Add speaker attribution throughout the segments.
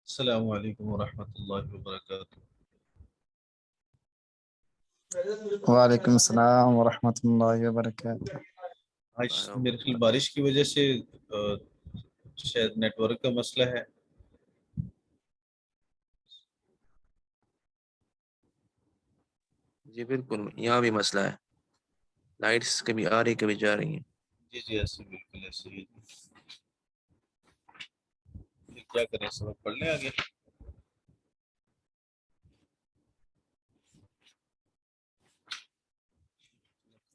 Speaker 1: السلام علیکم ورحمۃ اللہ وبرکاتہ۔
Speaker 2: وعلیکم السلام ورحمۃ اللہ وبرکاتہ۔
Speaker 1: آج میرے خیال بارش کی وجہ سے شاید نیٹ ورک کا مسئلہ ہے۔
Speaker 3: جی بالکل، یہاں بھی مسئلہ ہے، لائٹس کبھی آ رہی کبھی جا رہی ہیں۔
Speaker 1: جی ایسے بالکل ایسے ہی۔ پھر کیا کریں، سبق پڑھ لیں آگے؟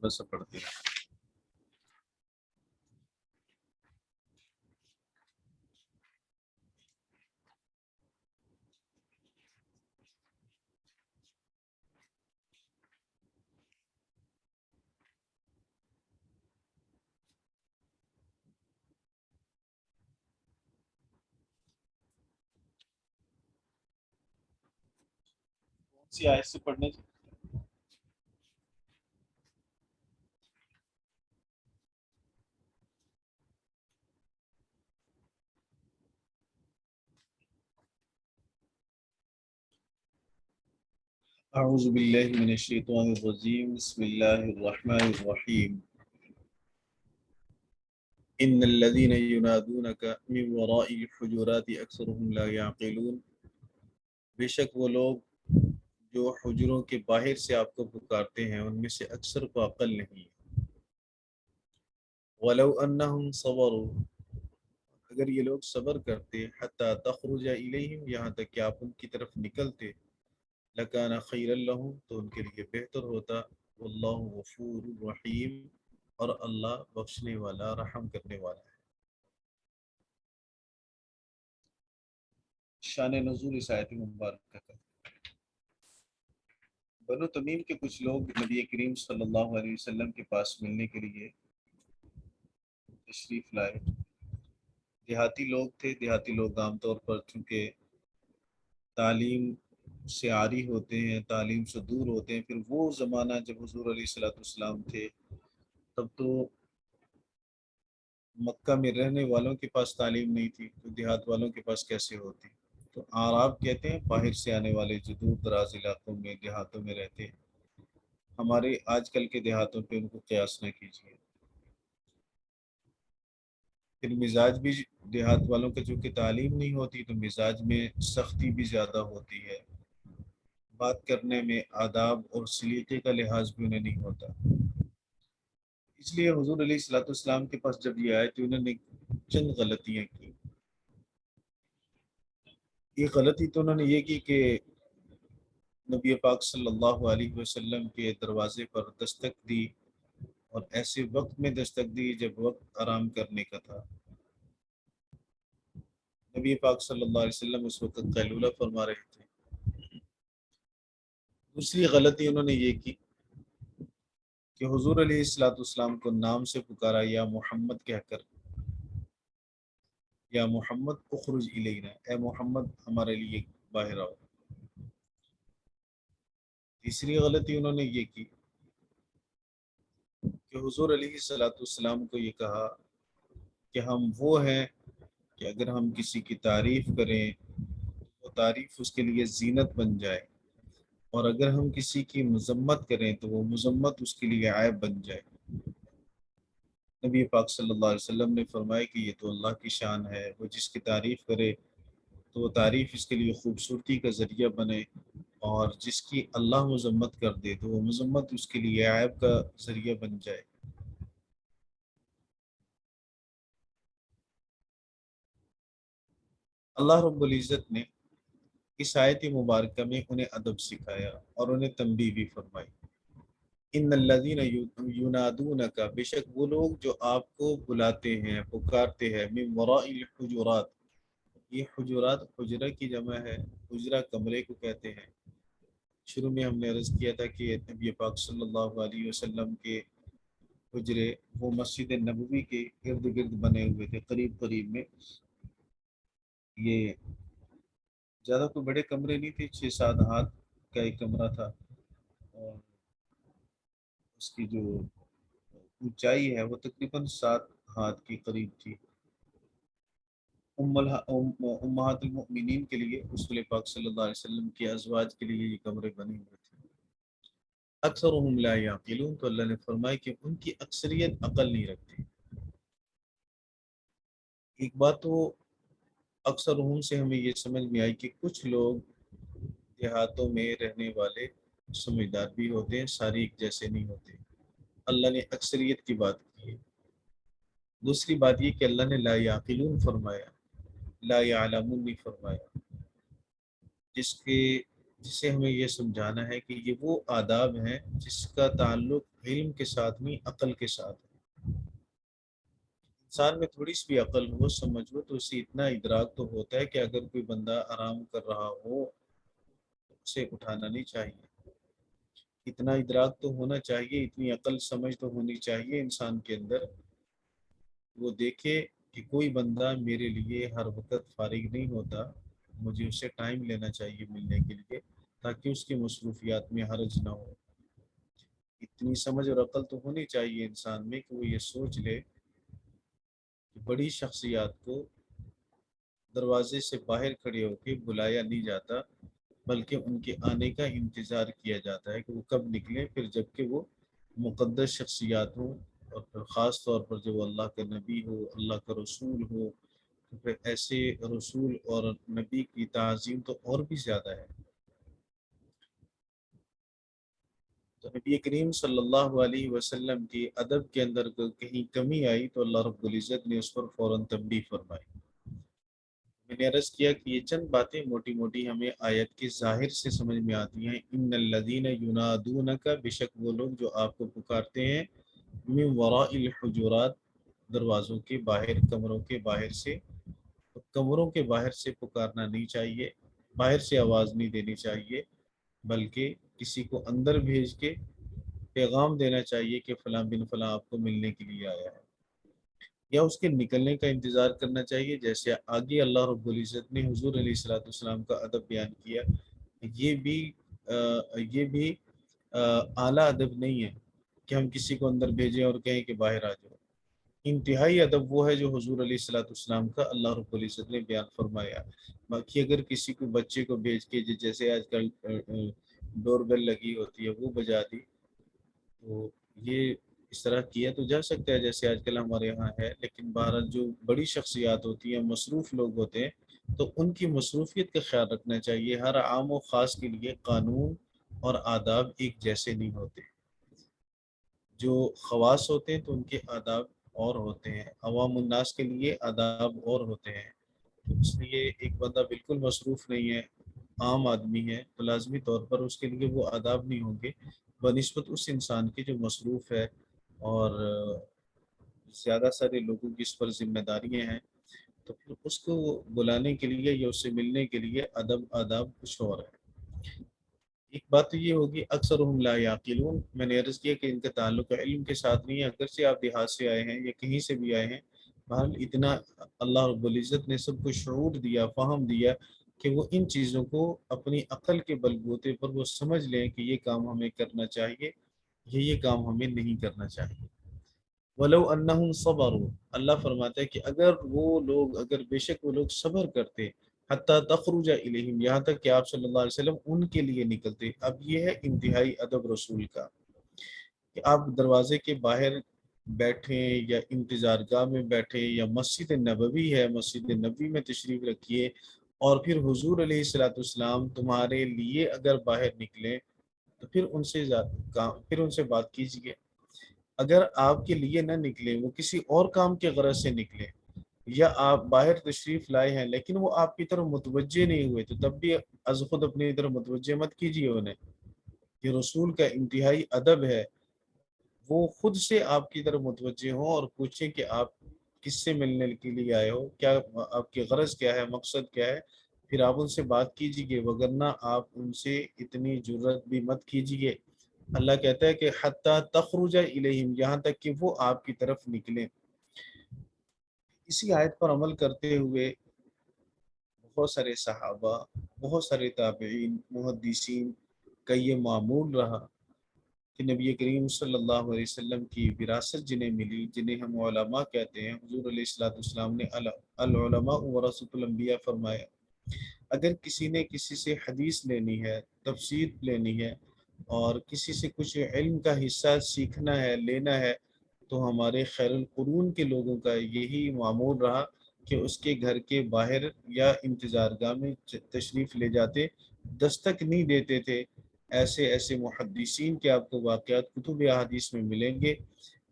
Speaker 1: بس پڑھتے ہیں۔ کون سی آیت سے پڑھنے؟ اعوذ باللہ من الشیطان الرجیم، بسم اللہ الرحمن الرحیم۔ ان الذين ينادونك من وراء الحجرات اکثرهم لا يعقلون، بے شک وہ لوگ جو حجروں کے باہر سے آپ کو پکارتے ہیں ان میں سے اکثر کو عقل نہیں ہے۔ وَلَوْ أَنَّهُمْ صَبَرُوا، اگر یہ لوگ صبر کرتے، حَتَّى تَخْرُجَ إِلَيْهِمْ، یہاں تک کہ آپ ان کی طرف نکلتے، لَكَانَ خَيْرًا لَهُمْ، تو ان کے لیے بہتر ہوتا۔ وَاللَّهُ غَفُورٌ رَحِيمٌ، اور اللہ بخشنے والا رحم کرنے والا ہے۔ شان نزول اس آیت مبارکہ کا، بنو تمیم کے کچھ لوگ نبی کریم صلی اللہ علیہ وسلم کے پاس ملنے کے لیے تشریف لائے۔ دیہاتی لوگ تھے۔ دیہاتی لوگ عام طور پر چونکہ تعلیم سے عاری ہوتے ہیں، تعلیم سے دور ہوتے ہیں۔ پھر وہ زمانہ جب حضور علیہ الصلوۃ والسلام تھے، تب تو مکہ میں رہنے والوں کے پاس تعلیم نہیں تھی، تو دیہات والوں کے پاس کیسے ہوتی؟ تو اعراب کہتے ہیں باہر سے آنے والے جو دور دراز علاقوں میں دیہاتوں میں رہتے ہیں۔ ہمارے آج کل کے دیہاتوں پہ ان کو قیاس نہ کیجیے۔ پھر مزاج بھی دیہات والوں کا چونکہ تعلیم نہیں ہوتی تو مزاج میں سختی بھی زیادہ ہوتی ہے، بات کرنے میں آداب اور سلیقے کا لحاظ بھی انہیں نہیں ہوتا۔ اس لیے حضور علیہ الصلوۃ والسلام کے پاس جب یہ آئے تو انہوں نے چند غلطیاں کی۔ یہ غلطی تو انہوں نے یہ کی کہ نبی پاک صلی اللہ علیہ وسلم کے دروازے پر دستک دی، اور ایسے وقت میں دستک دی جب وقت آرام کرنے کا تھا۔ نبی پاک صلی اللہ علیہ وسلم اس وقت قیلولہ فرما رہے تھے۔ دوسری غلطی انہوں نے یہ کی کہ حضور علیہ الصلوۃ والسلام کو نام سے پکارا، یا محمد کہہ کر، یا محمد اخرج الینا، اے محمد ہمارے لیے باہر آؤ۔ تیسری غلطی انہوں نے یہ کی کہ حضور علیہ الصلوۃ والسلام کو یہ کہا کہ ہم وہ ہیں کہ اگر ہم کسی کی تعریف کریں تو تعریف اس کے لیے زینت بن جائے، اور اگر ہم کسی کی مذمت کریں تو وہ مذمت اس کے لیے عیب بن جائے۔ نبی پاک صلی اللہ علیہ وسلم نے فرمایا کہ یہ تو اللہ کی شان ہے، وہ جس کی تعریف کرے تو وہ تعریف اس کے لیے خوبصورتی کا ذریعہ بنے، اور جس کی اللہ مذمت کر دے تو وہ مذمت اس کے لیے عیب کا ذریعہ بن جائے۔ اللہ رب العزت نے اس آیت مبارکہ میں انہیں ادب سکھایا اور انہیں تنبیہ بھی فرمائی۔ ان الذین ینادونک، بے شک وہ لوگ جو آپ کو بلاتے ہیں، پکارتے ہیں، من وراء الحجرات، یہ حجرات حجرہ کی جمع ہے، حجرہ کمرے کو کہتے ہیں۔ شروع میں ہم نے عرض کیا تھا کہ نبی پاک صلی اللہ علیہ وسلم کے حجرے وہ مسجد نبوی کے ارد گرد بنے ہوئے تھے، قریب قریب میں۔ یہ زیادہ کوئی بڑے کمرے نہیں تھے، 6-7 ہاتھ کا ایک کمرہ تھا، اور اس کی جو اونچائی ہے وہ تقریباً 7 ہاتھ کے قریب تھی۔ امہات المؤمنین کے لیے، رسول پاک صلی اللہ علیہ وسلم کی ازواج کے لیے یہ کمرے بنے ہوئے تھے۔ اکثرهم لا یعقلون، تو اللہ نے فرمایا کہ ان کی اکثریت عقل نہیں رکھتی۔ ایک بات تو اکثرهم سے ہمیں یہ سمجھ میں آئی کہ کچھ لوگ دیہاتوں میں رہنے والے سمجھدار بھی ہوتے ہیں، سارے ایک جیسے نہیں ہوتے۔ اللہ نے اکثریت کی بات کی ہے۔ دوسری بات یہ کہ اللہ نے لا یعقلون فرمایا، لا یعلمون نہیں فرمایا، جسے ہمیں یہ سمجھانا ہے کہ یہ وہ آداب ہیں جس کا تعلق علم کے ساتھ نہیں، عقل کے ساتھ ہے۔ انسان میں تھوڑی سی بھی عقل ہو، سمجھ ہو، تو اسے اتنا ادراک تو ہوتا ہے کہ اگر کوئی بندہ آرام کر رہا ہو تو اسے اٹھانا نہیں چاہیے۔ اتنا ادراک تو ہونا چاہیے، اتنی عقل سمجھ تو ہونی چاہیے انسان کے اندر، وہ دیکھے کہ کوئی بندہ میرے لیے ہر وقت فارغ نہیں ہوتا، مجھے اسے ٹائم لینا چاہیے ملنے کے لیے، تاکہ اس کی مصروفیات میں حرج نہ ہو۔ اتنی سمجھ اور عقل تو ہونی چاہیے انسان میں کہ وہ یہ سوچ لے کہ بڑی شخصیات کو دروازے سے باہر کھڑے ہو کے بلایا نہیں جاتا، بلکہ ان کے آنے کا انتظار کیا جاتا ہے کہ وہ کب نکلیں، پھر جب کہ وہ مقدس شخصیات ہوں، اور پھر خاص طور پر جب وہ اللہ کا نبی ہو، اللہ کا رسول ہو، تو پھر ایسے رسول اور نبی کی تعظیم تو اور بھی زیادہ ہے۔ تو نبی کریم صلی اللہ علیہ وسلم کی ادب کے اندر کہیں کمی آئی تو اللہ رب العزت نے اس پر فوراً تنبیہ فرمائی۔ میں نے عرض کیا کہ یہ چند باتیں موٹی موٹی ہمیں آیت کے ظاہر سے سمجھ میں آتی ہیں۔ ان الذین ینادونک، بے شک وہ لوگ جو آپ کو پکارتے ہیں، من وراء الحجرات، دروازوں کے باہر، کمروں کے باہر سے۔ تو کمروں کے باہر سے پکارنا نہیں چاہیے، باہر سے آواز نہیں دینی چاہیے، بلکہ کسی کو اندر بھیج کے پیغام دینا چاہیے کہ فلاں بن فلاں آپ کو ملنے کے لیے آیا ہے، یا اس کے نکلنے کا انتظار کرنا چاہیے۔ جیسے آگے اللہ رب العزت نے حضور علیہ الصلوۃ والسلام کا ادب بیان کیا، یہ بھی اعلیٰ ادب نہیں ہے کہ ہم کسی کو اندر بھیجیں اور کہیں کہ باہر آ جاؤ۔ انتہائی ادب وہ ہے جو حضور علیہ الصلوۃ والسلام کا اللہ رب العزت نے بیان فرمایا۔ باقی اگر کسی کو بچے کو بھیج کے جیسے آج کل ڈور بیل لگی ہوتی ہے وہ بجا دی، تو یہ اس طرح کیا تو جا سکتا ہے جیسے آج کل ہمارے یہاں ہے، لیکن بہرحال جو بڑی شخصیات ہوتی ہیں، مصروف لوگ ہوتے ہیں، تو ان کی مصروفیت کا خیال رکھنا چاہیے۔ ہر عام و خاص کے لیے قانون اور آداب ایک جیسے نہیں ہوتے۔ جو خواص ہوتے ہیں تو ان کے آداب اور ہوتے ہیں، عوام الناس کے لیے آداب اور ہوتے ہیں۔ اس لیے ایک بندہ بالکل مصروف نہیں ہے، عام آدمی ہے، تو لازمی طور پر اس کے لیے وہ آداب نہیں ہوں گے بنسبت اس انسان کے جو مصروف ہے اور زیادہ سارے لوگوں کی اس پر ذمہ داریاں ہیں۔ تو پھر اس کو بلانے کے لیے یا اس سے ملنے کے لیے آداب کچھ اور ہے۔ ایک بات تو یہ ہوگی اکثرهم لا یعقلون، میں نے عرض کیا کہ ان کا تعلق علم کے ساتھ نہیں ہے، اگرچہ آپ دیہات سے آئے ہیں یا کہیں سے بھی آئے ہیں، بہرحال اتنا اللہ رب العزت نے سب کو شعور دیا، فہم دیا کہ وہ ان چیزوں کو اپنی عقل کے بل بوتے پر وہ سمجھ لیں کہ یہ کام ہمیں کرنا چاہیے، یہ کام ہمیں نہیں کرنا چاہیے۔ وَلَوْ أَنَّهُمْ صَبَرُوا، اللہ فرماتا ہے کہ اگر بے شک وہ لوگ صبر کرتے، حتیٰ تخرج الیہم، یہاں تک کہ آپ صلی اللہ علیہ وسلم ان کے لیے نکلتے۔ اب یہ ہے انتہائی ادب رسول کا کہ آپ دروازے کے باہر بیٹھیں یا انتظار گاہ میں بیٹھیں یا مسجد نبوی ہے، مسجد نبوی میں تشریف رکھیے، اور پھر حضور علیہ الصلوۃ والسلام تمہارے لیے اگر باہر نکلیں تو پھر ان سے بات کیجیے۔ اگر آپ کے لیے نہ نکلے، وہ کسی اور کام کے غرض سے نکلے، یا آپ باہر تشریف لائے ہیں لیکن وہ آپ کی طرف متوجہ نہیں ہوئے، تو تب بھی از خود اپنی طرف متوجہ مت کیجیے انہیں۔ یہ رسول کا انتہائی ادب ہے، وہ خود سے آپ کی طرف متوجہ ہوں اور پوچھیں کہ آپ کس سے ملنے کے لیے آئے ہو، کیا آپ کی غرض کیا ہے، مقصد کیا ہے، پھر آپ ان سے بات کیجیے، وگرنہ آپ ان سے اتنی جرت بھی مت کیجیے۔ اللہ کہتا ہے کہ حتیٰ تخرج الیہم، یہاں تک کہ وہ آپ کی طرف نکلیں۔ اسی آیت پر عمل کرتے ہوئے بہت سارے صحابہ، بہت سارے تابعین، محدثین کا یہ معمول رہا کہ نبی کریم صلی اللہ علیہ وسلم کی وراثت جنہیں ملی، جنہیں ہم علماء کہتے ہیں، حضور علیہ الصلوۃ والسلام نے العلماء ورثۃ الانبیاء فرمایا اگر کسی نے کسی سے حدیث لینی ہے، تفسیر لینی ہے اور کسی سے کچھ علم کا حصہ سیکھنا ہے، لینا ہے، تو ہمارے خیر القرون کے لوگوں کا یہی معمول رہا کہ اس کے گھر کے باہر یا انتظار گاہ میں تشریف لے جاتے، دستک نہیں دیتے تھے۔ ایسے ایسے محدثین کے آپ کو واقعات کتب احادیث میں ملیں گے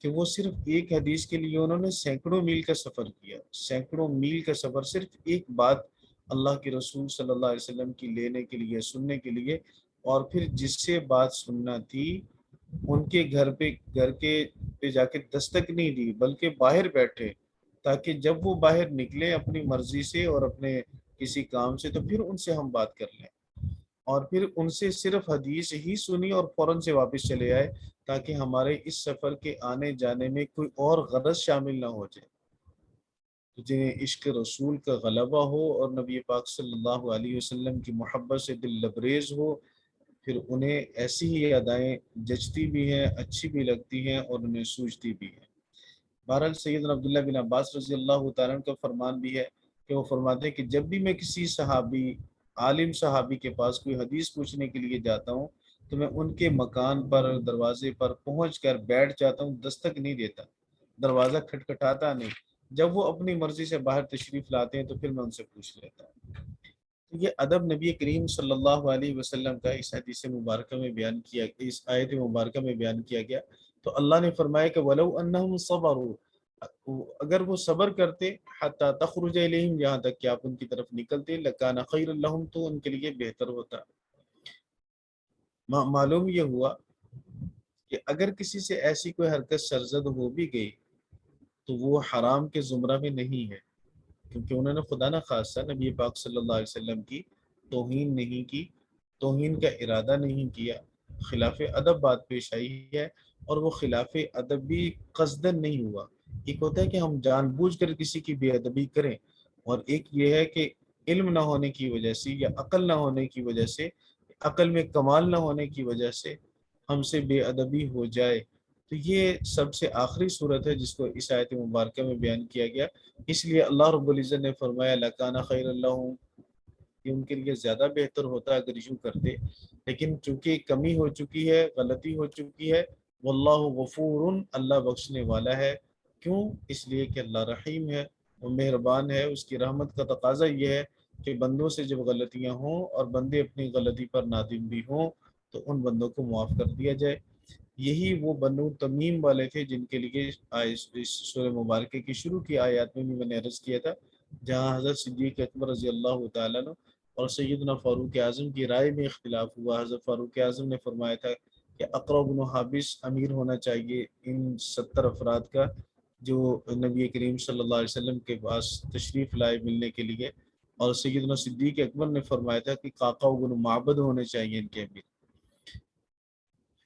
Speaker 1: کہ وہ صرف ایک حدیث کے لیے انہوں نے سینکڑوں میل کا سفر کیا، سینکڑوں میل کا سفر صرف ایک بات اللہ کے رسول صلی اللہ علیہ وسلم کی لینے کے لیے، سننے کے لیے، اور پھر جس سے بات سننا تھی ان کے گھر کے پہ جا کے دستک نہیں دی بلکہ باہر بیٹھے، تاکہ جب وہ باہر نکلے اپنی مرضی سے اور اپنے کسی کام سے تو پھر ان سے ہم بات کر لیں، اور پھر ان سے صرف حدیث ہی سنی اور فوراً سے واپس چلے آئے، تاکہ ہمارے اس سفر کے آنے جانے میں کوئی اور غرض شامل نہ ہو جائے۔ جنہیں عشق رسول کا غلبہ ہو اور نبی پاک صلی اللہ علیہ وسلم کی محبت سے دل لبریز ہو، پھر انہیں ایسی ہی ادائیں جچتی بھی ہیں، اچھی بھی لگتی ہیں اور انہیں سوجتی بھی ہیں۔ بہرحال سیدنا عبداللہ بن عباس رضی اللہ تعالیٰ عنہ کا فرمان بھی ہے کہ وہ فرماتے ہیں کہ جب بھی میں کسی صحابی، عالم صحابی کے پاس کوئی حدیث پوچھنے کے لیے جاتا ہوں تو میں ان کے مکان پر، دروازے پر پہنچ کر بیٹھ جاتا ہوں، دستک نہیں دیتا، دروازہ کھٹکھٹاتا نہیں۔ جب وہ اپنی مرضی سے باہر تشریف لاتے ہیں تو پھر میں ان سے پوچھ لیتا ہوں۔ تو یہ ادب نبی کریم صلی اللہ علیہ وسلم کا اس حدیث مبارکہ میں بیان کیا، اس آیت مبارکہ میں بیان کیا گیا۔ تو اللہ نے فرمایا کہ وَلَوْ أَنَّهُمْ صَبَرُوا، اگر وہ صبر کرتے، حَتَّى تَخْرُجَ إِلَيْهِمْ، یہاں تک کہ آپ ان کی طرف نکلتے، لَكَانَ خَيْرًا لَهُمْ، تو ان کے لیے بہتر ہوتا۔ معلوم یہ ہوا کہ اگر کسی سے ایسی کوئی حرکت سرزد ہو بھی گئی تو وہ حرام کے زمرہ میں نہیں ہے، کیونکہ انہوں نے خدا نہ خاصہ نبی پاک صلی اللہ علیہ وسلم کی توہین نہیں کی، توہین کا ارادہ نہیں کیا، خلاف ادب بات پیش آئی ہے، اور وہ خلاف ادب بھی قصدن نہیں ہوا۔ ایک ہوتا ہے کہ ہم جان بوجھ کر کسی کی بے ادبی کریں، اور ایک یہ ہے کہ علم نہ ہونے کی وجہ سے یا عقل نہ ہونے کی وجہ سے، عقل میں کمال نہ ہونے کی وجہ سے ہم سے بے ادبی ہو جائے۔ تو یہ سب سے آخری صورت ہے جس کو اس آیت مبارکہ میں بیان کیا گیا۔ اس لیے اللہ رب العزت نے فرمایا لَكَانَ خَيْرًا لَهُمْ، کہ ان کے لیے زیادہ بہتر ہوتا اگر یوں کرتے، لیکن چونکہ کمی ہو چکی ہے، غلطی ہو چکی ہے، واللہ غفور، اللہ بخشنے والا ہے۔ کیوں؟ اس لیے کہ اللہ رحیم ہے، وہ مہربان ہے۔ اس کی رحمت کا تقاضا یہ ہے کہ بندوں سے جب غلطیاں ہوں اور بندے اپنی غلطی پر نادم بھی ہوں تو ان بندوں کو معاف کر دیا جائے۔ یہی وہ بنو تمیم والے تھے جن کے لیے اس سورہ مبارکہ کی شروع کی آیات میں نے عرض کیا تھا، جہاں حضرت صدیق اکبر رضی اللہ تعالیٰ عنہ اور سیدنا فاروق اعظم کی رائے میں اختلاف ہوا۔ حضرت فاروق اعظم نے فرمایا تھا کہ اقرع بن حابس امیر ہونا چاہیے ان 70 افراد کا جو نبی کریم صلی اللہ علیہ وسلم کے پاس تشریف لائے ملنے کے لیے، اور سیدنا صدیق اکبر نے فرمایا تھا کہ قعقاع بن معبد ہونے چاہیے ان کے امیر۔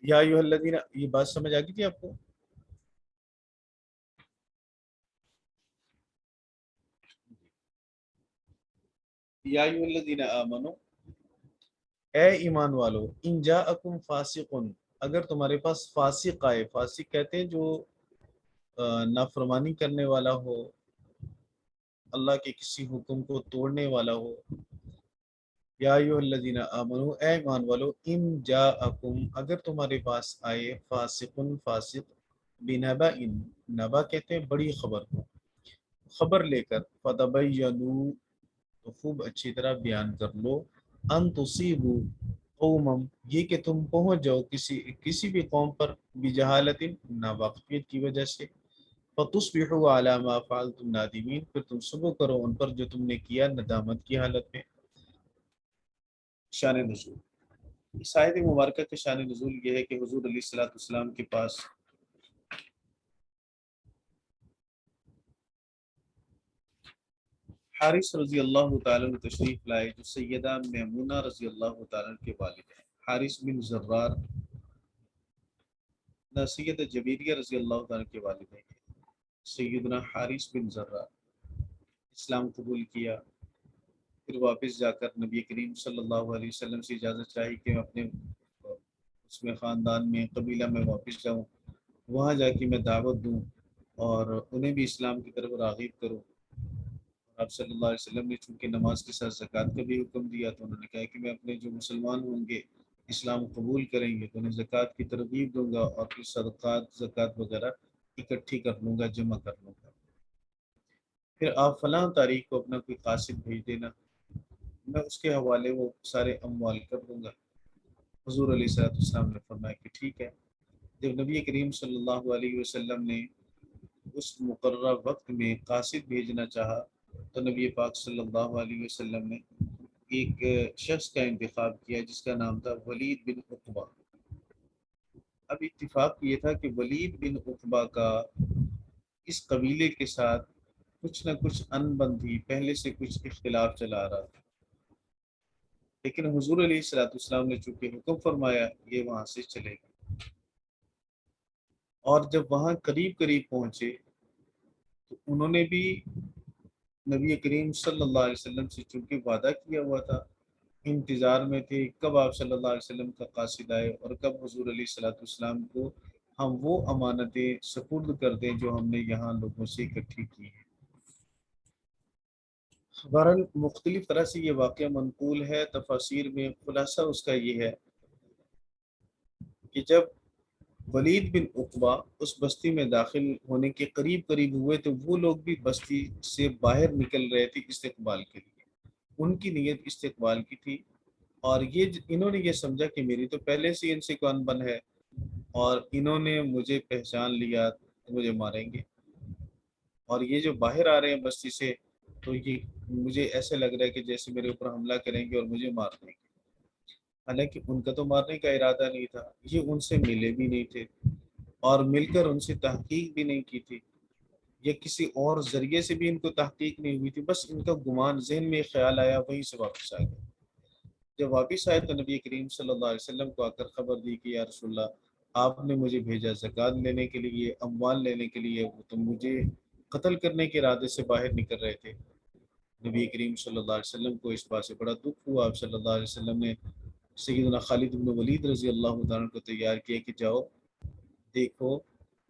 Speaker 1: یا ایھا الذین، یہ بات سمجھ آ گئی تھی آپ کو؟ یا ایھا الذین آمنوا، اے ایمان والو، ان جاءکم فاسق، اگر تمہارے پاس فاسق آئے، فاسق کہتے ہیں جو نافرمانی کرنے والا ہو، اللہ کے کسی حکم کو توڑنے والا ہو۔ یا ایھا الذین آمنوا، اے ایمان والو، ان جاءکم، اگر تمہارے پاس آئے، فاسق، فاسق، بنبأ، نبا کہتے ہیں بڑی خبر کو، خبر لے کر، فتبینوا، تو خوب اچھی طرح بیان کر لو، ان تصیبوا قوما، یہ کہ تم پہنچ جاؤ کسی بھی قوم پر، بجہالت، ناواقفیت کی وجہ سے، فتصبحوا علی ما فعلتم نادمین، پھر تم صبح کرو ان پر جو تم نے کیا ندامت کی حالت میں۔ شان نزول، اس آیت مبارکہ کے شان نزول یہ ہے کہ حضور علیہ الصلوۃ والسلام کے پاس حارث رضی اللہ تعالیٰ عنہ تشریف لائے، جو سیدہ میمونہ رضی اللہ تعالیٰ عنہ کے والد ہیں۔ حارث بن زرار نہ سیدہ جبیریہ رضی اللہ تعالیٰ عنہ کے والد ہیں۔ سیدنا حارث بن زرار اسلام قبول کیا، پھر واپس جا کر نبی کریم صلی اللہ علیہ وسلم سے اجازت چاہی کہ میں اپنے اس میں خاندان میں، قبیلہ میں واپس جاؤں، وہاں جا کے میں دعوت دوں اور انہیں بھی اسلام کی طرف راغب کروں۔ آپ صلی اللہ علیہ وسلم نے چونکہ نماز کے ساتھ زکوٰۃ کا بھی حکم دیا تو انہوں نے کہا کہ میں اپنے جو مسلمان ہوں گے اسلام قبول کریں گے تو انہیں زکوٰۃ کی ترغیب دوں گا اور پھر صدقات زکوٰۃ وغیرہ اکٹھی کر لوں گا، جمع کر لوں گا، پھر آپ فلاں تاریخ کو اپنا کوئی قاصد بھیج دینا، میں اس کے حوالے وہ سارے اموال کر دوں گا۔ حضور علیہ السلام نے فرمایا کہ ٹھیک ہے۔ جب نبی کریم صلی اللہ علیہ وسلم نے اس مقررہ وقت میں قاصد بھیجنا چاہا تو نبی پاک صلی اللہ علیہ وسلم نے ایک شخص کا انتخاب کیا جس کا نام تھا ولید بن عقبہ۔ اب اتفاق یہ تھا کہ ولید بن عقبہ کا اس قبیلے کے ساتھ کچھ نہ کچھ ان بن تھی، پہلے سے کچھ اختلاف چلا رہا تھا، لیکن حضور علیہ السلام نے چونکہ حکم فرمایا یہ وہاں سے چلے گا، اور جب وہاں قریب قریب پہنچے تو انہوں نے بھی نبی کریم صلی اللہ علیہ وسلم سے چونکہ وعدہ کیا ہوا تھا، انتظار میں تھے کب آپ صلی اللہ علیہ وسلم کا قاصد آئے اور کب حضور علیہ السلام کو ہم وہ امانتیں سپرد کر دیں جو ہم نے یہاں لوگوں سے اکٹھی کی ہیں۔ بہرحال مختلف طرح سے یہ واقعہ منقول ہے، تفاسیر میں خلاصہ اس کا یہ ہے کہ جب ولید بن عقبہ اس بستی میں داخل ہونے کے قریب قریب ہوئے تو وہ لوگ بھی بستی سے باہر نکل رہے تھے استقبال کے لیے، ان کی نیت استقبال کی تھی، اور انہوں نے یہ سمجھا کہ میری تو پہلے سے ان سے کون بن ہے اور انہوں نے مجھے پہچان لیا تو مجھے ماریں گے، اور یہ جو باہر آ رہے ہیں بستی سے تو یہ مجھے ایسے لگ رہا ہے کہ جیسے میرے اوپر حملہ کریں گے اور مجھے مار دیں گے، حالانکہ ان کا تو مارنے کا ارادہ نہیں تھا، یہ ان سے ملے بھی نہیں تھے اور مل کر ان سے تحقیق بھی نہیں کی تھی، یا کسی اور ذریعے سے بھی ان کو تحقیق نہیں ہوئی تھی، بس ان کا گمان ذہن میں خیال آیا وہیں سے واپس آ گئے۔ جب واپس آئے تو نبی کریم صلی اللہ علیہ وسلم کو آ کر خبر دی کہ یا رسول اللہ آپ نے مجھے بھیجا زکوٰۃ لینے کے لیے، اموال لینے کے لیے، وہ تو مجھے قتل کرنے کے ارادے سے باہر نکل رہے تھے۔ نبی کریم صلی اللہ علیہ وسلم کو اس بات سے بڑا دکھ ہوا، آپ صلی اللہ علیہ وسلم نے سیدنا خالد بن ولید رضی اللہ عنہ کو تیار کیا کہ جاؤ دیکھو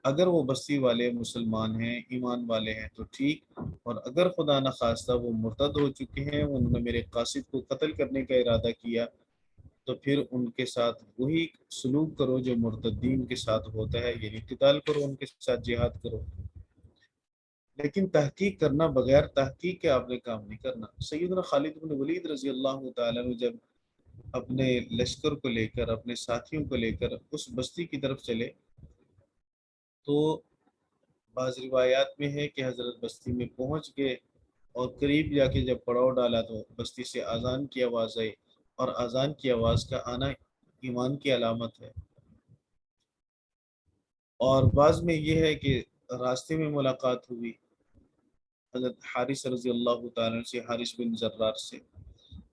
Speaker 1: اگر وہ بستی والے مسلمان ہیں، ایمان والے ہیں تو ٹھیک، اور اگر خدا نخواستہ وہ مرتد ہو چکے ہیں، انہوں نے میرے قاصد کو قتل کرنے کا ارادہ کیا، تو پھر ان کے ساتھ وہی سلوک کرو جو مرتدین کے ساتھ ہوتا ہے، یعنی قتال کرو، ان کے ساتھ جہاد کرو، لیکن تحقیق کرنا، بغیر تحقیق کے آپ نے کام نہیں کرنا۔ سیدنا خالد بن ولید رضی اللہ تعالیٰ عنہ جب اپنے لشکر کو لے کر، اپنے ساتھیوں کو لے کر اس بستی کی طرف چلے تو بعض روایات میں ہے کہ حضرت بستی میں پہنچ گئے اور قریب جا کے جب پڑاؤ ڈالا تو بستی سے اذان کی آواز آئی، اور اذان کی آواز کا آنا ایمان کی علامت ہے، اور بعض میں یہ ہے کہ راستے میں ملاقات ہوئی حضرت حارث رضی اللہ تعالیٰ سے، حارث بن زرار سے،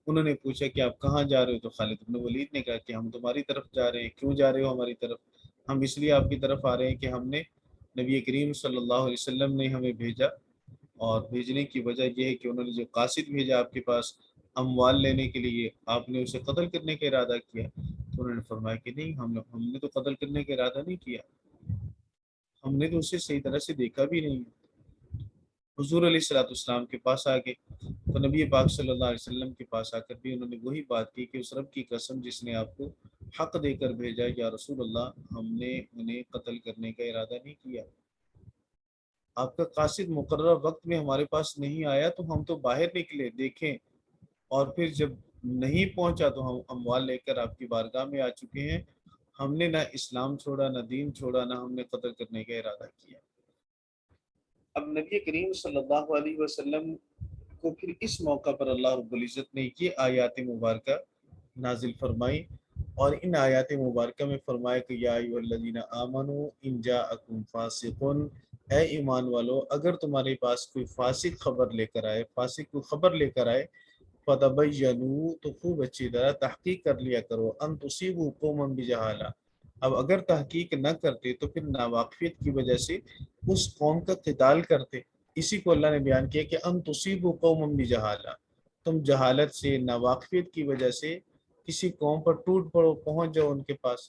Speaker 1: انہوں نے پوچھا کہ آپ کہاں جا رہے ہو؟ تو خالد بن ولید نے کہا کہ ہم تمہاری طرف جا رہے ہیں۔ کیوں جا رہے ہو ہماری طرف؟ ہم اس لیے آپ کی طرف آ رہے ہیں کہ ہم نے نبی کریم صلی اللہ علیہ وسلم نے ہمیں بھیجا، اور بھیجنے کی وجہ یہ ہے کہ انہوں نے جو قاصد بھیجا آپ کے پاس اموال لینے کے لیے، آپ نے اسے قتل کرنے کا ارادہ کیا؟ تو انہوں نے فرمایا کہ نہیں، ہم نے تو قتل کرنے کا ارادہ نہیں کیا، ہم نے تو اسے صحیح طرح سے دیکھا بھی نہیں۔ حضور علیہ السلام کے پاس آ گئے تو نبی پاک صلی اللہ علیہ وسلم کے پاس آ کر بھی انہوں نے وہی بات کی کہ اس رب کی قسم جس نے آپ کو حق دے کر بھیجا، یا رسول اللہ ہم نے انہیں قتل کرنے کا ارادہ نہیں کیا، آپ کا قاصد مقررہ وقت میں ہمارے پاس نہیں آیا تو ہم تو باہر نکلے دیکھیں، اور پھر جب نہیں پہنچا تو ہم اموال لے کر آپ کی بارگاہ میں آ چکے ہیں، ہم نے نہ اسلام چھوڑا، نہ دین چھوڑا، نہ ہم نے قتل کرنے کا ارادہ کیا۔ اب نبی کریم صلی اللہ علیہ وسلم کو پھر اس موقع پر اللہ رب العزت نے یہ آیات مبارکہ نازل فرمائی، اور ان آیات مبارکہ میں فرمایا کہ یا ایھا الذین آمنوا ان جاءکم فاسق، اے ایمان والو اگر تمہارے پاس کوئی فاسق خبر لے کر آئے، فاسق کو خبر لے کر آئے، فتبینوا تو خوب اچھی طرح تحقیق کر لیا کرو، ان تصیبوا قوما بجہالہ، اب اگر تحقیق نہ کرتے تو پھر ناواقفیت کی وجہ سے اس قوم کا قتال کرتے، اسی کو اللہ نے بیان کیا کہ ان تصیبوا قوما بجہالہ، تم جہالت سے، ناواقفیت کی وجہ سے کسی قوم پر ٹوٹ پڑو، پہنچ جاؤ ان کے پاس،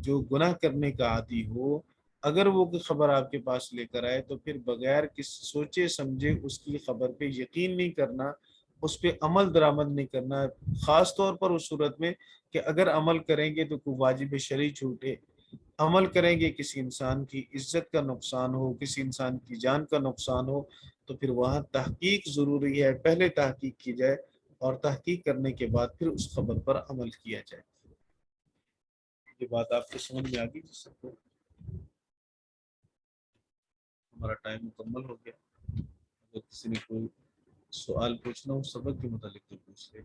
Speaker 1: جو گناہ کرنے کا عادی ہو اگر وہ کوئی خبر آپ کے پاس لے کر آئے تو پھر بغیر کسی سوچے سمجھے اس کی خبر پہ یقین نہیں کرنا، اس پہ عمل درآمد نہیں کرنا، خاص طور پر اس صورت میں کہ اگر عمل کریں گے تو کوئی واجب شرعی چھوٹے، عمل کریں گے کسی انسان کی عزت کا نقصان ہو، کسی انسان کی جان کا نقصان ہو، تو پھر وہاں تحقیق ضروری ہے، پہلے تحقیق کی جائے اور تحقیق کرنے کے بعد پھر اس خبر پر عمل کیا جائے۔ یہ بات آپ کو سمجھ میں آ گئی جس کو؟ ہمارا ٹائم مکمل ہو گیا، اگر کسی نے کوئی سوال پوچھنا ہو سبق کے متعلق تو پوچھ لے۔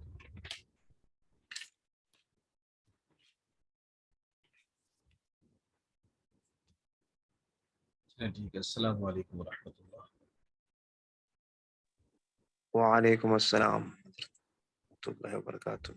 Speaker 1: ٹھیک ہے، السلام علیکم ورحمۃ اللہ۔
Speaker 3: وعلیکم السلام ورحمۃ اللہ وبرکاتہ۔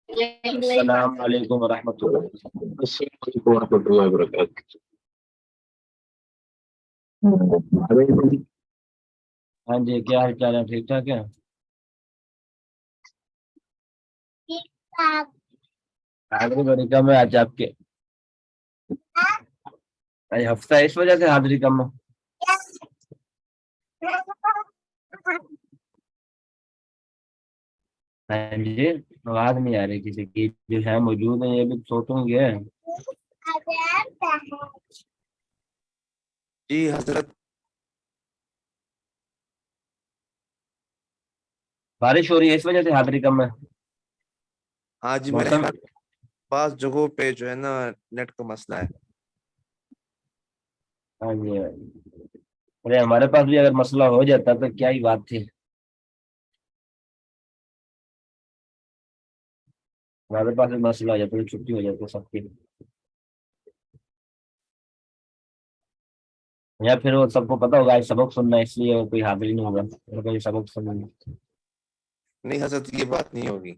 Speaker 4: السلام علیکم ورحمۃ اللہ۔ السلام علیکم ورحمۃ اللہ وبرکاتہ۔ ہاں جی، کیا حال چال ہے؟ ٹھیک ٹھاک ہے؟ حاضری بڑی کم ہے آج آپ کے، آج ہفتہ ہے اس وجہ سے حاضری کم ہے۔ ہاں جی، آواز نہیں آ رہی کسی کی، جو ہے موجود ہیں یہ بھی سوچوں گے۔
Speaker 3: جی حضرت،
Speaker 4: بارش ہو رہی ہے اس وجہ سے حاضری کم ہے۔
Speaker 3: ہاں جی، میرے
Speaker 4: موسم
Speaker 3: خیال بعض جگہوں پہ جو ہے نا نیٹ کا مسئلہ ہے۔
Speaker 4: ہاں جی، ارے ہمارے پاس بھی اگر مسئلہ ہو جاتا تو کیا ہی بات تھی، ہمارے پاس بھی مسئلہ ہو جاتا تو چھٹی ہو جاتی سب کی، یا پھر وہ سب کو پتا ہوگا آج سبق سننا ہے اس لیے کوئی حاضری نہیں ہوگا، کوئی سبق سننا۔
Speaker 3: نہیں حضرت، یہ بات نہیں ہوگی۔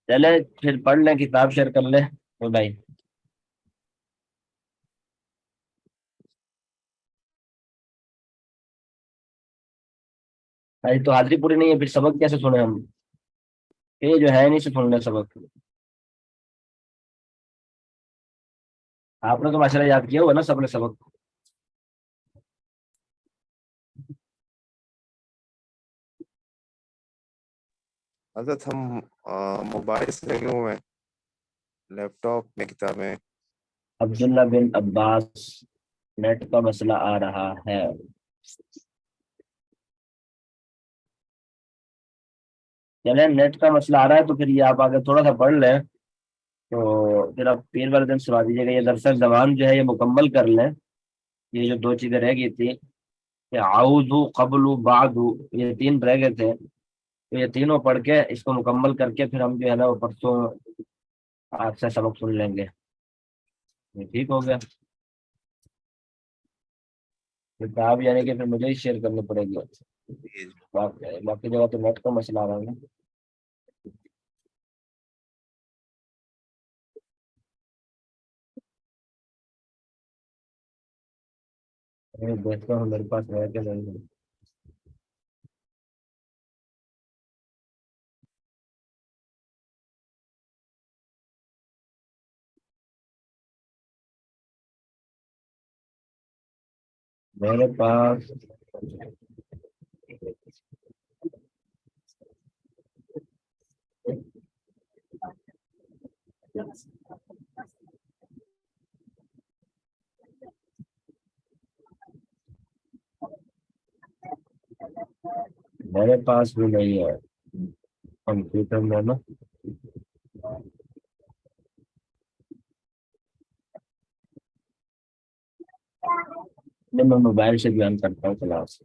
Speaker 4: چلے پھر پڑھ لیں، کتاب شیئر کر لیں تو بھائی. بھائی تو حاضری پوری نہیں ہے، پھر سبق کیسے سنیں ہم؟ یہ جو ہے نہیں سے سن لیں سبق. آپ نے تو ماشاء اللہ یاد کیا ہوا نا سب نے سبق.
Speaker 3: حضرت ہم موبائل سے لگے ہوئے ہیں، لیپ ٹاپ میں کتابیں.
Speaker 4: عبداللہ بن عباس، نیٹ کا مسئلہ آ رہا ہے. چلیں نیٹ کا مسئلہ آ رہا ہے تو پھر یہ آپ آگے تھوڑا سا پڑھ لیں، تو پھر آپ پیر والے دن سنا دیجیے گا. یہ درس زبان جو ہے یہ مکمل کر لیں. یہ جو 2 چیزیں رہ گئی تھی کہ اعوذ، قبل، بعد، یہ 3 رہ گئے تھے، تو یہ تینوں پڑھ کے اس کو مکمل کر کے پھر ہم جو ہے نا وہ پرسوں آپ سے سبق سن لیں گے. یہ ٹھیک ہو گیا. کتاب یعنی کہ پھر مجھے ہی شیئر کرنی پڑے گی. باقی جگہ تو نیٹ کا مسئلہ آ رہا ہے نا. میں دیکھتا ہوں میرے پاس ہے کہ نہیں ہے. میرے پاس بھی نہیں ہے کمپیوٹر میں نا. نہیں میں موبائل سے بیان کرتا ہوں کلاس.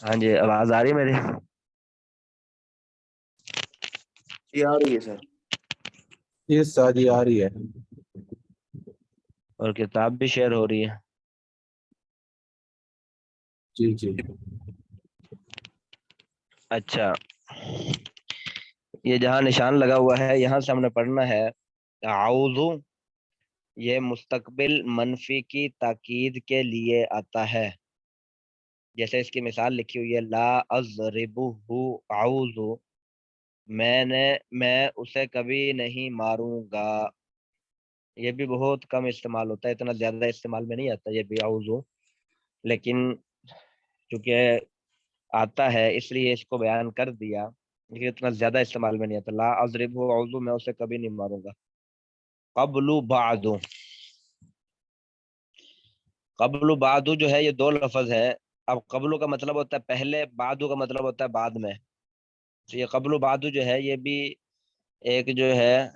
Speaker 4: ہاں جی آواز آ رہی ہے میری؟
Speaker 3: جی آ رہی ہے سر.
Speaker 1: یہ ساری آ رہی ہے.
Speaker 4: اور کتاب بھی شیئر ہو رہی ہے.
Speaker 1: جی جی.
Speaker 4: اچھا یہ جہاں نشان لگا ہوا ہے یہاں سے ہم نے پڑھنا ہے اعوذ. یہ مستقبل منفی کی تاکید کے لیے آتا ہے. جیسے اس کی مثال لکھی ہوئی ہے لا اضربہ اعوذ، میں اسے کبھی نہیں ماروں گا. یہ بھی بہت کم استعمال ہوتا ہے، اتنا زیادہ استعمال میں نہیں آتا یہ بھی اعوذ، لیکن چونکہ آتا ہے اس لیے اس کو بیان کر دیا، لیکن اتنا زیادہ استعمال میں نہیں آتا. لا اضربہ اعوذ، میں اسے کبھی نہیں ماروں گا. قبل بعد، قبل بعد جو ہے یہ دو لفظ ہے. اب قبل کا مطلب ہوتا ہے پہلے، بعد کا مطلب ہوتا ہے بعد میں. تو یہ قبل بعد جو ہے یہ بھی ایک جو ہے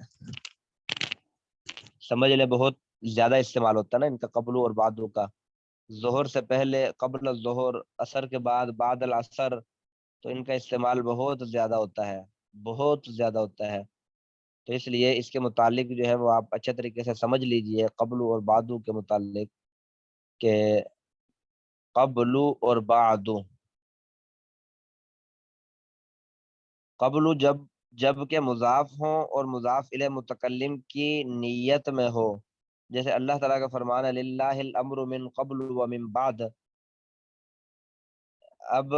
Speaker 4: سمجھ لیں بہت زیادہ استعمال ہوتا ہے نا ان کا، قبل اور بعد کا. ظہر سے پہلے قبل الظہر، عصر کے بعد بعد العصر، تو ان کا استعمال بہت زیادہ ہوتا ہے، بہت زیادہ ہوتا ہے. تو اس لیے اس کے متعلق جو ہے وہ آپ اچھے طریقے سے سمجھ لیجئے قبل اور بعد کے متعلق کہ قبل اور بعد. قبل جب کہ مضاف ہوں اور مضاف الیہ متکلم کی نیت میں ہو، جیسے اللہ تعالیٰ کا فرمان ہے للہ الامر من قبل و من بعد. اب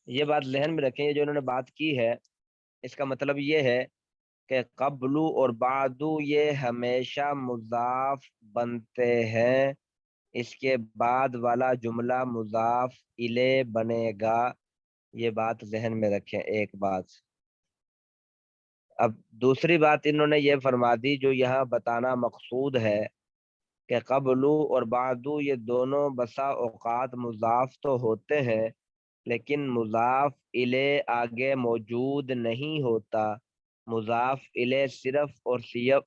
Speaker 4: یہ بات ذہن میں رکھیں، یہ جو انہوں نے بات کی ہے اس کا مطلب یہ ہے کہ قبل اور بعد یہ ہمیشہ مضاف بنتے ہیں، اس کے بعد والا جملہ مضاف الیہ بنے گا. یہ بات ذہن میں رکھیں ایک بات. اب دوسری بات انہوں نے یہ فرما دی جو یہاں بتانا مقصود ہے کہ قبل اور بعد یہ دونوں بسا اوقات مضاف تو ہوتے ہیں لیکن مضاف الیہ آگے موجود نہیں ہوتا. مضاف الیہ صرف اور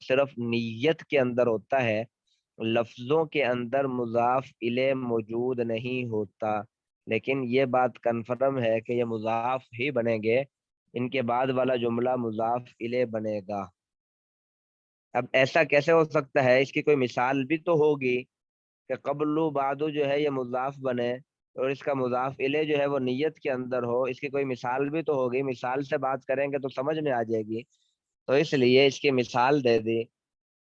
Speaker 4: صرف نیت کے اندر ہوتا ہے، لفظوں کے اندر مضاف الیہ موجود نہیں ہوتا. لیکن یہ بات کنفرم ہے کہ یہ مضاف ہی بنیں گے، ان کے بعد والا جملہ مضاف الیہ بنے گا. اب ایسا کیسے ہو سکتا ہے؟ اس کی کوئی مثال بھی تو ہوگی کہ قبل و بعد جو ہے یہ مضاف بنے اور اس کا مضاف الیہ جو ہے وہ نیت کے اندر ہو. اس کی کوئی مثال بھی تو ہوگی، مثال سے بات کریں گے تو سمجھ میں آ جائے گی. تو اس لیے اس کی مثال دے دی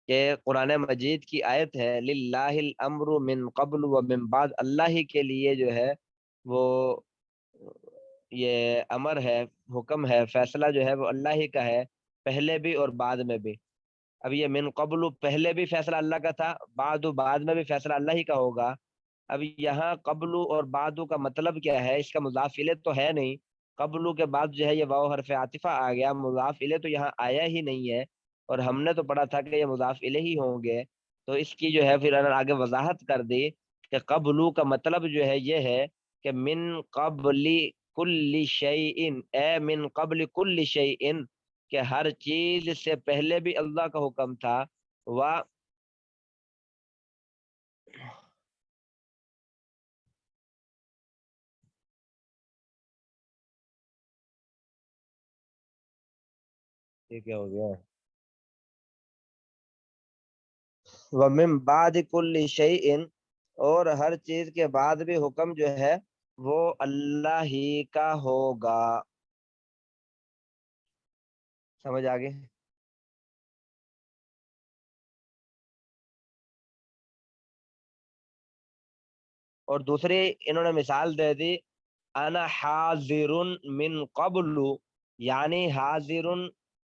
Speaker 4: کہ قرآن مجید کی آیت ہے للہ الامر من قبل و من بعد، اللہ ہی کے لیے جو ہے وہ یہ امر ہے، حکم ہے، فیصلہ جو ہے وہ اللہ ہی کا ہے، پہلے بھی اور بعد میں بھی. اب یہ من قبل پہلے بھی فیصلہ اللہ کا تھا، بعد میں بھی فیصلہ اللہ ہی کا ہوگا. اب یہاں قبل اور بعد کا مطلب کیا ہے؟ اس کا مضاف الیہ تو ہے نہیں. قبل کے بعد جو ہے یہ واو حرف عاطفہ آ گیا، مضاف الیہ تو یہاں آیا ہی نہیں ہے، اور ہم نے تو پڑھا تھا کہ یہ مضاف الیہ ہی ہوں گے. تو اس کی جو ہے پھر انہوں نے آگے وضاحت کر دی کہ قبل کا مطلب جو ہے یہ ہے کہ من قبل کل شیء، اے من قبل کل شیء، کہ ہر چیز سے پہلے بھی اللہ کا حکم تھا. یہ کیا ہو گیا؟ وَمِن بَعْدِ كُلِّ شَيْءٍ، اور ہر چیز کے بعد بھی حکم جو ہے وہ اللہ ہی کا ہوگا. سمجھ آگے؟ اور دوسری انہوں نے مثال دے دی انا حاضر من قبل، یعنی حاضر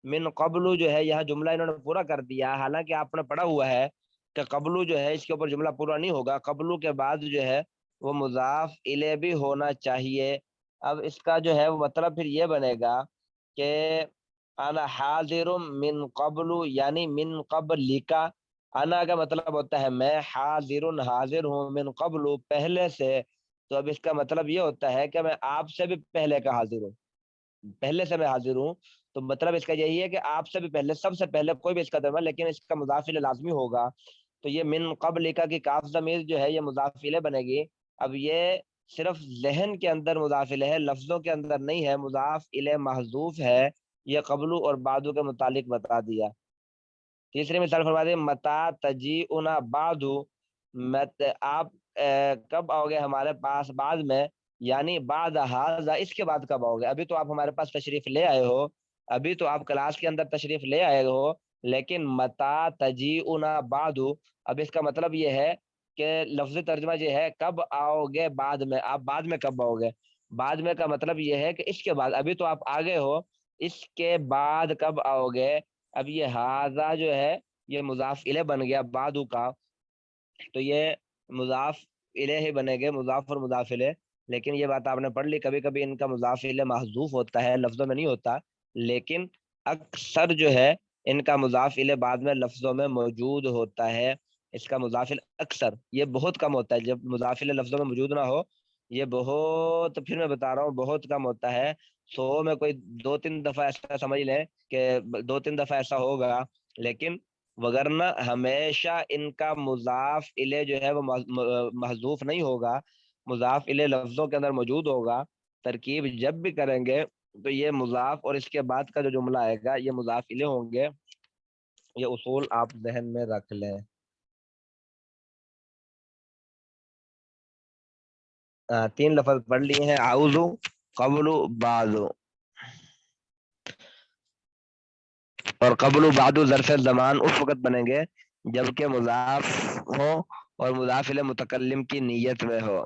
Speaker 4: من قبل جو ہے یہاں جملہ انہوں نے پورا کر دیا، حالانکہ آپ نے پڑھا ہوا ہے کہ قبل جو ہے اس کے اوپر جملہ پورا نہیں ہوگا، قبل کے بعد جو ہے وہ مضاف الیہ بھی ہونا چاہیے. اب اس کا جو ہے وہ مطلب پھر یہ بنے گا کہ انا حاضر من قبل، یعنی من قبل کا، انا کا مطلب ہوتا ہے میں، حاضر حاضر ہوں، من قبل پہلے سے. تو اب اس کا مطلب یہ ہوتا ہے کہ میں آپ سے بھی پہلے کا حاضر ہوں، پہلے سے میں حاضر ہوں. تو مطلب اس کا یہی ہے کہ آپ سے بھی پہلے، سب سے پہلے کوئی بھی اس کا درما، لیکن اس کا مضاف الیہ لازمی ہوگا. تو یہ من قبل کا کی کاف ضمیر جو ہے یہ مضاف الیہ بنے گی. اب یہ صرف ذہن کے اندر مضاف الیہ ہے، لفظوں کے اندر نہیں ہے، مضاف الیہ محذوف ہے. یہ قبلو اور بعدو کے متعلق بتا دیا. تیسری مثال فرما دیں متا تجیؤنا بعدو، آپ کب آؤ گے ہمارے پاس بعد میں، یعنی بعد ھذا، اس کے بعد کب آؤ گے. ابھی تو آپ ہمارے پاس تشریف لے آئے ہو، ابھی تو آپ کلاس کے اندر تشریف لے آئے ہو، لیکن متا تجیؤنا بعدو، اب اس کا مطلب یہ ہے کہ لفظ ترجمہ یہ ہے کب آؤ گے بعد میں، آپ بعد میں کب آؤ گے. بعد میں کا مطلب یہ ہے کہ اس کے بعد، ابھی تو آپ آگے ہو، اس کے بعد کب آؤ گے. اب یہ ہاذا جو ہے یہ مضاف الیہ بن گیا بعدو کا، تو یہ مضاف الیہ ہی بنے گے، مضاف اور مضاف الیہ. لیکن یہ بات آپ نے پڑھ لی، کبھی کبھی ان کا مضاف الیہ محذوف ہوتا ہے، لفظوں میں نہیں ہوتا، لیکن اکثر جو ہے ان کا مضاف الیہ بعد میں لفظوں میں موجود ہوتا ہے. اس کا مضاف الیہ اکثر، یہ بہت کم ہوتا ہے جب مضاف الیہ لفظوں میں موجود نہ ہو. یہ بہت، پھر میں بتا رہا ہوں بہت کم ہوتا ہے. 100 میں کوئی 2-3 دفعہ ایسا سمجھ لیں کہ 2-3 دفعہ ایسا ہوگا، لیکن وگرنہ ہمیشہ ان کا مضاف الیہ جو ہے وہ محذوف نہیں ہوگا، مضاف الیہ لفظوں کے اندر موجود ہوگا. ترکیب جب بھی کریں گے تو یہ مضاف اور اس کے بعد کا جو جملہ آئے گا یہ مضاف الیہ ہوں گے. یہ اصول آپ ذہن میں رکھ لیں. 3 لفظ پڑھ لیے ہیں، اعوذ، قبل، بعد. اور قبل و بعد ظرف زمان اس وقت بنیں گے جبکہ مضاف ہو اور مضاف الیہ متکلم کی نیت میں ہو.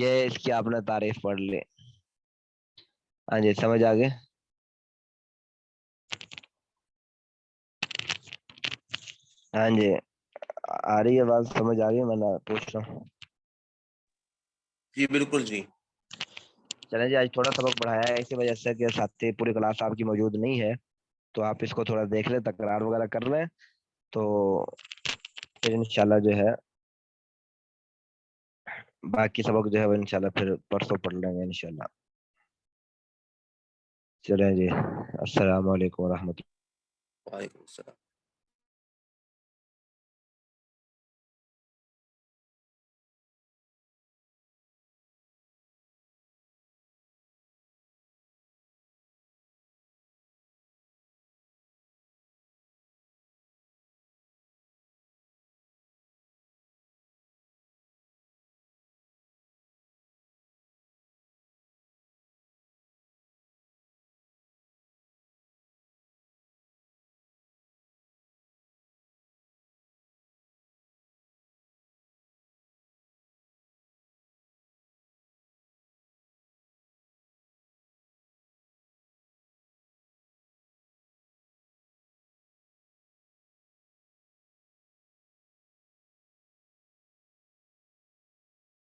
Speaker 4: یہ اس کی آپ نے تعریف پڑھ لی. ہاں جی سمجھ آ گئے. ہاں جی آ رہی ہے بات، سمجھ آ رہی ہے، میں نے پوچھ رہا ہوں.
Speaker 5: جی بالکل جی.
Speaker 4: چلیں جی آج تھوڑا سبق پڑھایا ہے، اسی وجہ سے کہ ساتھی پوری کلاس آپ کی موجود نہیں ہے، تو آپ اس کو تھوڑا دیکھ لیں، تکرار وغیرہ کر لیں، تو پھر انشاءاللہ جو ہے باقی سبق جو ہے وہ انشاءاللہ پھر پرسوں پڑھ لیں گے انشاءاللہ. چلیں جی، السلام علیکم ورحمۃ اللہ.
Speaker 5: وعلیکم السلام.